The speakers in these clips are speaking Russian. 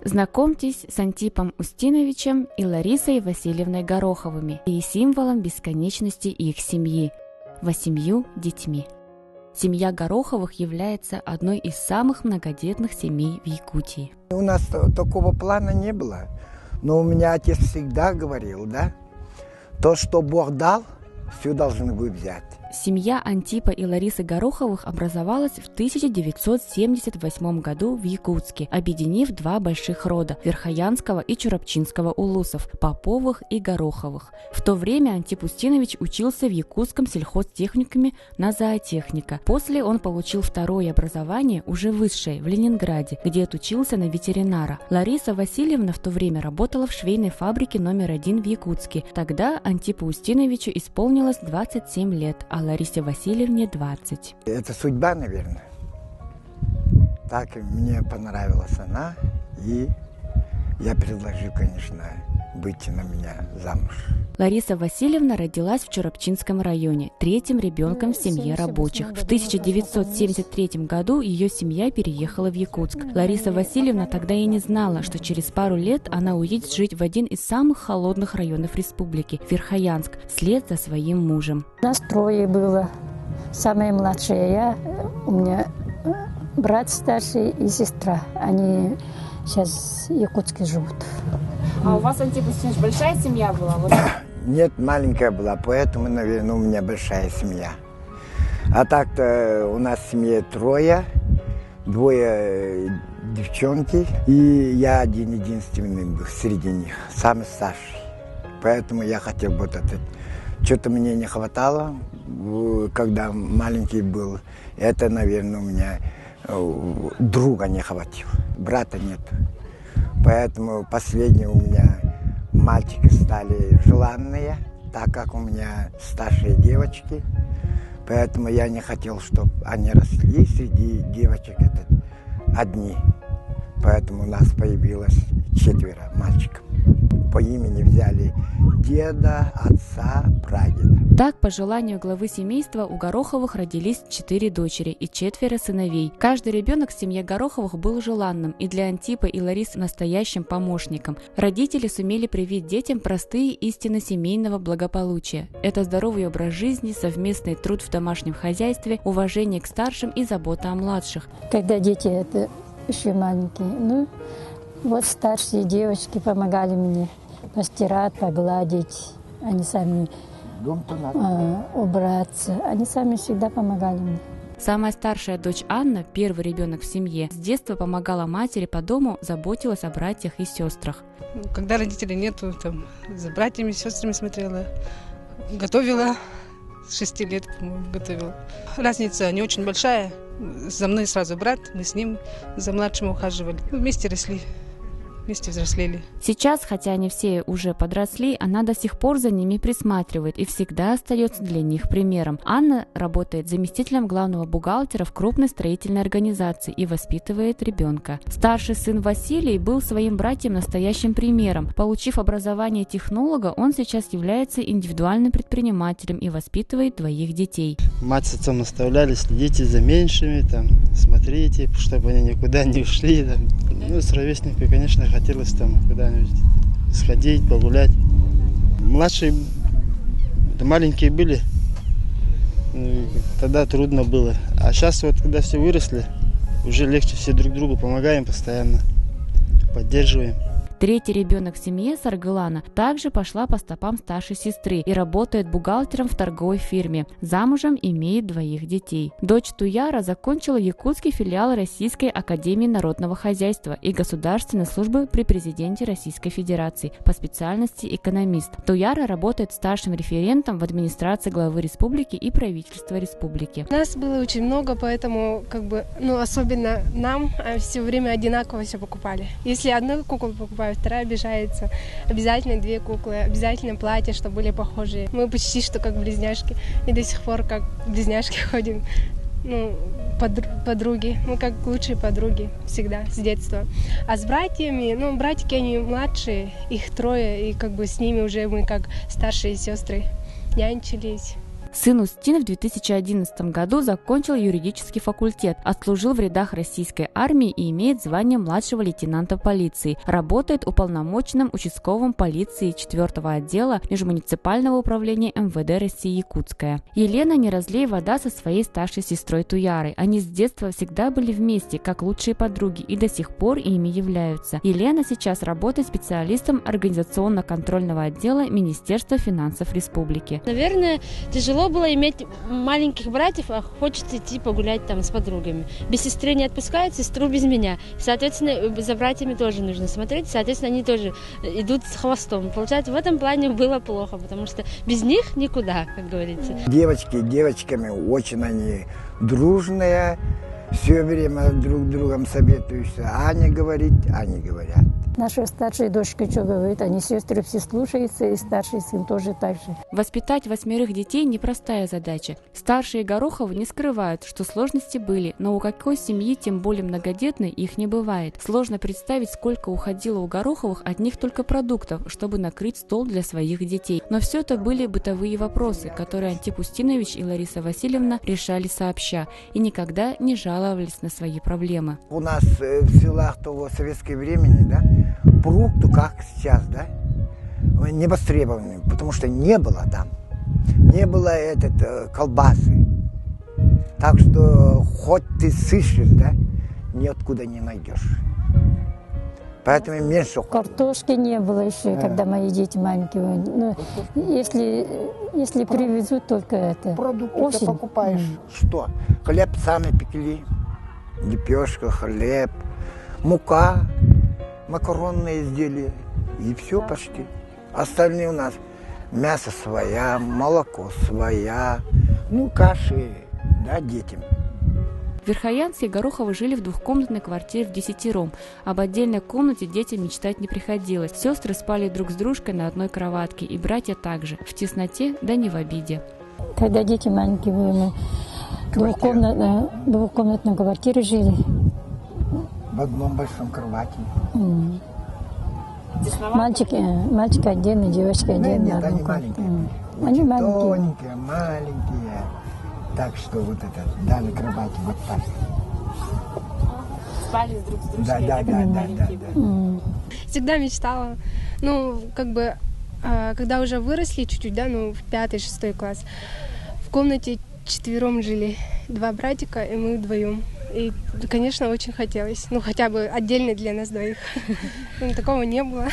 Знакомьтесь с Антипом Устиновичем и Ларисой Васильевной Гороховыми и символом бесконечности их семьи – 8 детьми. Семья Гороховых является одной из самых многодетных семей в Якутии. У нас такого плана не было, но у меня отец всегда говорил, да, то, что Бог дал, все должны вы взять. Семья Антипа и Ларисы Гороховых образовалась в 1978 году в Якутске, объединив два больших рода – Верхоянского и Чурапчинского улусов, Поповых и Гороховых. В то время Антип Устинович учился в Якутском сельхозтехникуме на зоотехника. После он получил второе образование, уже высшее, в Ленинграде, где отучился на ветеринара. Лариса Васильевна в то время работала в швейной фабрике номер 1 в Якутске. Тогда Антипу Устиновичу исполнилось 27 лет, а Ларисе Васильевне 20. Это судьба, наверное. Так мне понравилась она, и я предложил, конечно, выйти на меня замуж. Лариса Васильевна родилась в Чурапчинском районе, третьим ребенком в семье рабочих. В 1973 году ее семья переехала в Якутск. Лариса Васильевна тогда и не знала, что через пару лет она уедет жить в один из самых холодных районов республики – Верхоянск, вслед за своим мужем. Нас трое было. Самая младшая я, у меня брат старший и сестра. Они сейчас в Якутске живут. А у вас, Антип Устинович, большая семья была? Нет, маленькая была, поэтому, наверное, у меня большая семья. А так-то у нас в семье трое, двое девчонки, и я один-единственный был среди них, самый старший. Поэтому я хотел вот это. Что-то мне не хватало, когда маленький был. Это, наверное, у меня друга не хватило, брата нет. Поэтому последние у меня мальчики стали желанные, так как у меня старшие девочки. Поэтому я не хотел, чтобы они росли среди девочек одни. Поэтому у нас появилось 4 мальчиков. По имени взяли деда, отца, прадеда. Так, по желанию главы семейства, у Гороховых родились 4 дочери и 4 сыновей. Каждый ребенок в семье Гороховых был желанным и для Антипа и Ларисы настоящим помощником. Родители сумели привить детям простые истины семейного благополучия. Это здоровый образ жизни, совместный труд в домашнем хозяйстве, уважение к старшим и забота о младших. Когда дети это еще маленькие, вот старшие девочки помогали мне постирать, погладить. Они сами убраться. Они сами всегда помогали мне. Самая старшая дочь Анна, первый ребенок в семье, с детства помогала матери по дому, заботилась о братьях и сестрах. Когда родителей нету, за братьями, сестрами смотрела, готовила, с 6 лет, по-моему, готовила. Разница не очень большая. За мной сразу брат, мы с ним за младшим ухаживали. Вместе росли. Вместе взрослели. Сейчас, хотя они все уже подросли, она до сих пор за ними присматривает и всегда остается для них примером. Анна работает заместителем главного бухгалтера в крупной строительной организации и воспитывает ребенка. Старший сын Василий был своим братьям настоящим примером. Получив образование технолога, он сейчас является индивидуальным предпринимателем и воспитывает 2 детей. Мать с отцом наставляли: следите за меньшими, смотрите, чтобы они никуда не ушли. С ровесниками, конечно, хотелось куда-нибудь сходить, погулять. Младшие, маленькие были, тогда трудно было. А сейчас когда все выросли, уже легче, все друг другу помогаем постоянно, поддерживаем. Третий ребенок в семье, Саргылана, также пошла по стопам старшей сестры и работает бухгалтером в торговой фирме. Замужем, имеет 2 детей. Дочь Туяра закончила якутский филиал Российской академии народного хозяйства и государственной службы при президенте Российской Федерации по специальности экономист. Туяра работает старшим референтом в администрации главы республики и правительства республики. Нас было очень много, поэтому особенно нам все время одинаково все покупали. Если одну куклу покупают, вторая обижается. Обязательно 2 куклы, обязательно платья, чтобы были похожие. Мы почти что как близняшки. И до сих пор как близняшки ходим. Подруги. Мы как лучшие подруги всегда, с детства. А с братьями, братики они младшие, их 3, и с ними уже мы как старшие сестры нянчились. Сын Устина в 2011 году закончил юридический факультет, отслужил в рядах российской армии и имеет звание младшего лейтенанта полиции. Работает уполномоченным участковым полиции 4-го отдела Межмуниципального управления МВД России Якутская. Елена не разлей вода со своей старшей сестрой Туярой. Они с детства всегда были вместе, как лучшие подруги, и до сих пор ими являются. Елена сейчас работает специалистом организационно-контрольного отдела Министерства финансов Республики. Наверное, тяжело было иметь маленьких братьев, а хочется идти погулять там с подругами. Без сестры не отпускают, сестру без меня. Соответственно, за братьями тоже нужно смотреть, соответственно, они тоже идут с хвостом. Получается, в этом плане было плохо, потому что без них никуда, как говорится. Девочки девочками очень они дружные, все время друг другом советуются. Аня говорит, они говорят. Наша старшая дочка что говорит, они сестры все слушаются, и старший сын тоже так же. Воспитать 8 детей – непростая задача. Старшие Гороховы не скрывают, что сложности были, но у какой семьи, тем более многодетной, их не бывает. Сложно представить, сколько уходило у Гороховых одних только продуктов, чтобы накрыть стол для своих детей. Но все это были бытовые вопросы, которые Антип Устинович и Лариса Васильевна решали сообща и никогда не жаловались на свои проблемы. У нас в селах того советского времени, да, продукты, как сейчас, да, не востребованы, потому что не было там, не было колбасы. Так что хоть ты сыщешь, да, ниоткуда не найдешь. Поэтому меньше. Картошки не было еще, когда мои дети маленькие были. Но если привезут только это. Продукты ты покупаешь. Что? Хлеб сами пекли, лепешка, хлеб, мука, макаронные изделия и все почти. Остальные у нас мясо своя, молоко своя, каши, да, детям. В Верхоянске Гороховы жили в двухкомнатной квартире вдесятером. Об отдельной комнате детям мечтать не приходилось. Сестры спали друг с дружкой на одной кроватке, и братья также, в тесноте, да не в обиде. Когда дети маленькие были, мы в двухкомнатной квартире жили. В одном большом кровати. Мальчик отдельно, девочка отдельно. Нет, они маленькие. Они маленькие. Тоненькие, маленькие. Так что вот это, дали кровати вот так. Спали друг с дружкой. Да. Всегда мечтала, когда уже выросли чуть-чуть, да, в 5-6 класс, в комнате 4 жили, 2 братика и мы вдвоем. И, конечно, очень хотелось, хотя бы отдельно для нас двоих. Такого не было.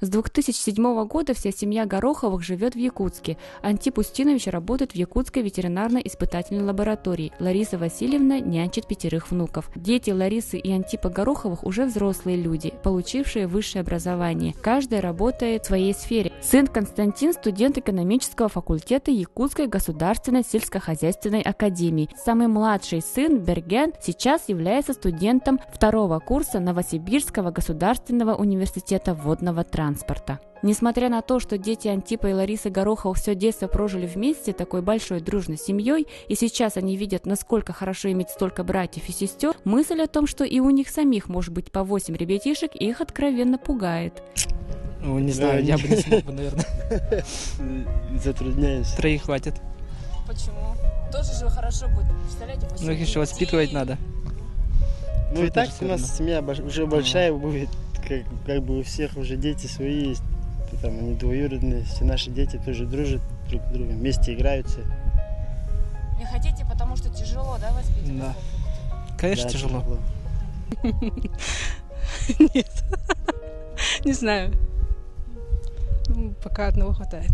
С 2007 года вся семья Гороховых живет в Якутске. Антип Устинович работает в Якутской ветеринарно-испытательной лаборатории. Лариса Васильевна нянчит 5 внуков. Дети Ларисы и Антипа Гороховых уже взрослые люди, получившие высшее образование. Каждая работает в своей сфере. Сын Константин – студент экономического факультета Якутской государственной сельскохозяйственной академии. Самый младший сын Берген сейчас является студентом 2-го курса Новосибирского государственного университета водного транспорта. Несмотря на то, что дети Антипа и Ларисы Гороховых все детство прожили вместе такой большой дружной семьей, и сейчас они видят, насколько хорошо иметь столько братьев и сестер, мысль о том, что и у них самих может быть по 8 ребятишек, их откровенно пугает. Не знаю, я бы не смог, наверное. Затрудняюсь. 3 хватит. Почему? Тоже же хорошо будет. Представляете, Их еще воспитывать надо. И так у нас семья уже большая будет, как бы у всех уже дети свои есть. Там они двоюродные, все наши дети тоже дружат друг с другом, вместе играются. Не хотите, потому что тяжело, да, воспитывать? Да. Конечно, тяжело. Нет. Не знаю. Пока одного хватает.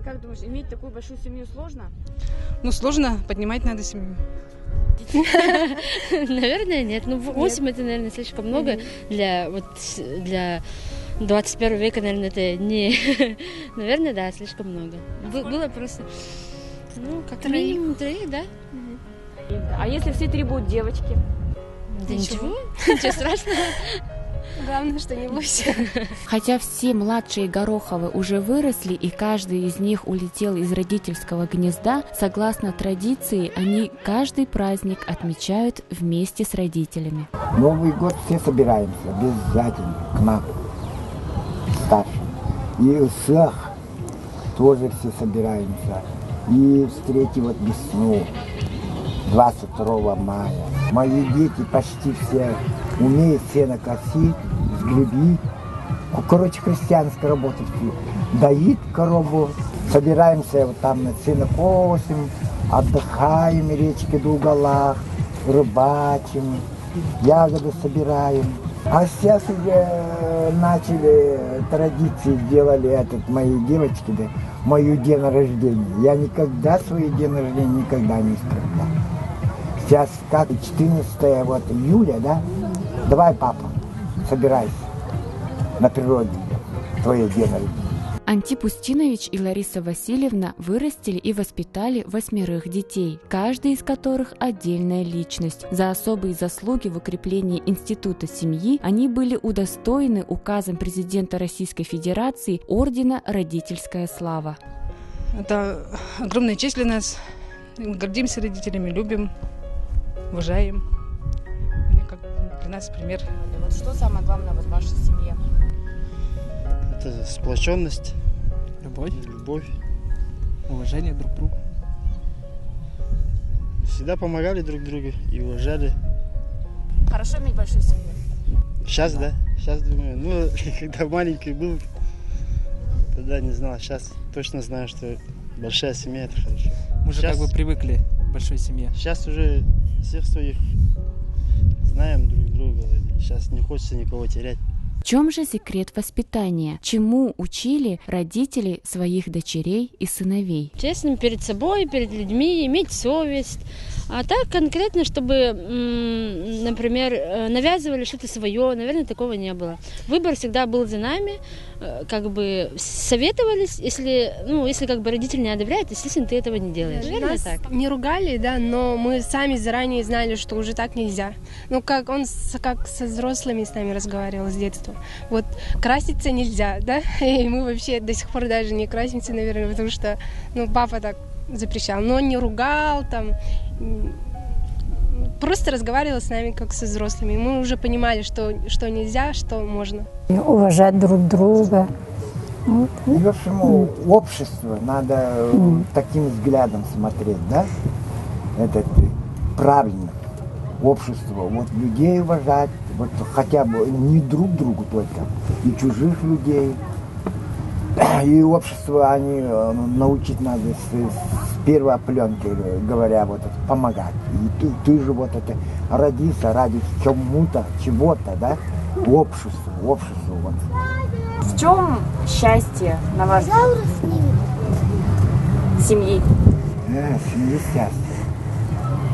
Как думаешь, иметь такую большую семью сложно? Сложно, поднимать надо семью. Наверное, нет. 8 это, наверное, слишком много для 21 века, наверное, это не... Наверное, да, слишком много. Было просто... как минимум 3, да? А если все 3 будут девочки? Да ничего страшного. Главное, что не бойся. Хотя все младшие Гороховы уже выросли и каждый из них улетел из родительского гнезда, согласно традиции, они каждый праздник отмечают вместе с родителями. Новый год все собираемся обязательно к нам, старшим. И у всех тоже все собираемся. И встретим вот весну, 22 мая. Мои дети почти все умеют сено косить, сгребить. Короче, христианская работа. Доит корову, собираемся вот там на сено косим, отдыхаем, речки до уголах, рыбачим, ягоды собираем. А сейчас уже начали традиции, сделали мои девочки, да, мою день рождения. Я никогда свой день рождения никогда не исправлял. Сейчас как 14 июля, да? Давай, папа, собирайся на природе, твое день рождения. Антип Устинович и Лариса Васильевна вырастили и воспитали 8 детей, каждый из которых отдельная личность. За особые заслуги в укреплении института семьи они были удостоены указом президента Российской Федерации ордена «Родительская слава». Это огромная честь для нас. Мы гордимся родителями, любим, уважаем. Они как для нас пример. Вот что самое главное в вашей семье? Это сплоченность, Любовь, любовь. уважение друг к другу. Всегда помогали друг другу и уважали. Хорошо иметь большую семью? Сейчас, да. Сейчас думаю, ну, когда маленький был, тогда не знал. Сейчас точно знаю, что большая семья — это хорошо. Мы же Сейчас- как бы привыкли к большой семье. Сейчас уже всех своих знаем друг друга. Сейчас не хочется никого терять. В чем же секрет воспитания? Чему учили родители своих дочерей и сыновей? Честным перед собой, перед людьми, иметь совесть. А так конкретно, чтобы, например, навязывали что-то свое, наверное, такого не было. Выбор всегда был за нами, как бы советовались, если как бы родитель не одобряет, естественно, ты этого не делаешь. Наверное, Нас так. не ругали, да, но мы сами заранее знали, что уже так нельзя. Ну, как он как со взрослыми с нами разговаривал с детства. Вот краситься нельзя, да, и мы вообще до сих пор даже не красимся, наверное, потому что, папа так запрещал, но он не ругал, там, просто разговаривал с нами как со взрослыми. И мы уже понимали, что нельзя, что можно. Уважать друг друга. Вот. И, в общем, обществу надо таким взглядом смотреть, да? Это правильно. Общество, вот людей уважать, вот хотя бы не друг другу только, и чужих людей. И общество, они научить надо с первой пленки, говоря, вот это, помогать. И ты же вот это родился ради чему-то, чего-то, да? Обществу вот. В чем счастье, на ваш взгляд, семьи? Семья счастья.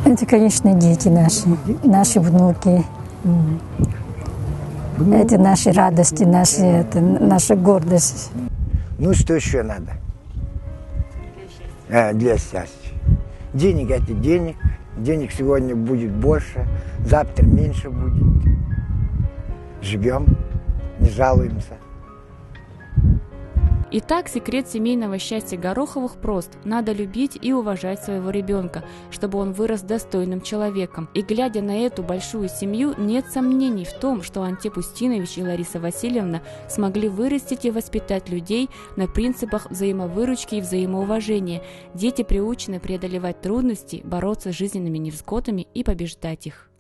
Это, конечно, дети наши внуки. Это наши радости, наша гордость. Ну, что еще надо для счастья? Денег — это денег. Денег сегодня будет больше, завтра меньше будет. Живем, не жалуемся. Итак, секрет семейного счастья Гороховых прост. Надо любить и уважать своего ребенка, чтобы он вырос достойным человеком. И глядя на эту большую семью, нет сомнений в том, что Антип Устинович и Лариса Васильевна смогли вырастить и воспитать людей на принципах взаимовыручки и взаимоуважения. Дети приучены преодолевать трудности, бороться с жизненными невзгодами и побеждать их.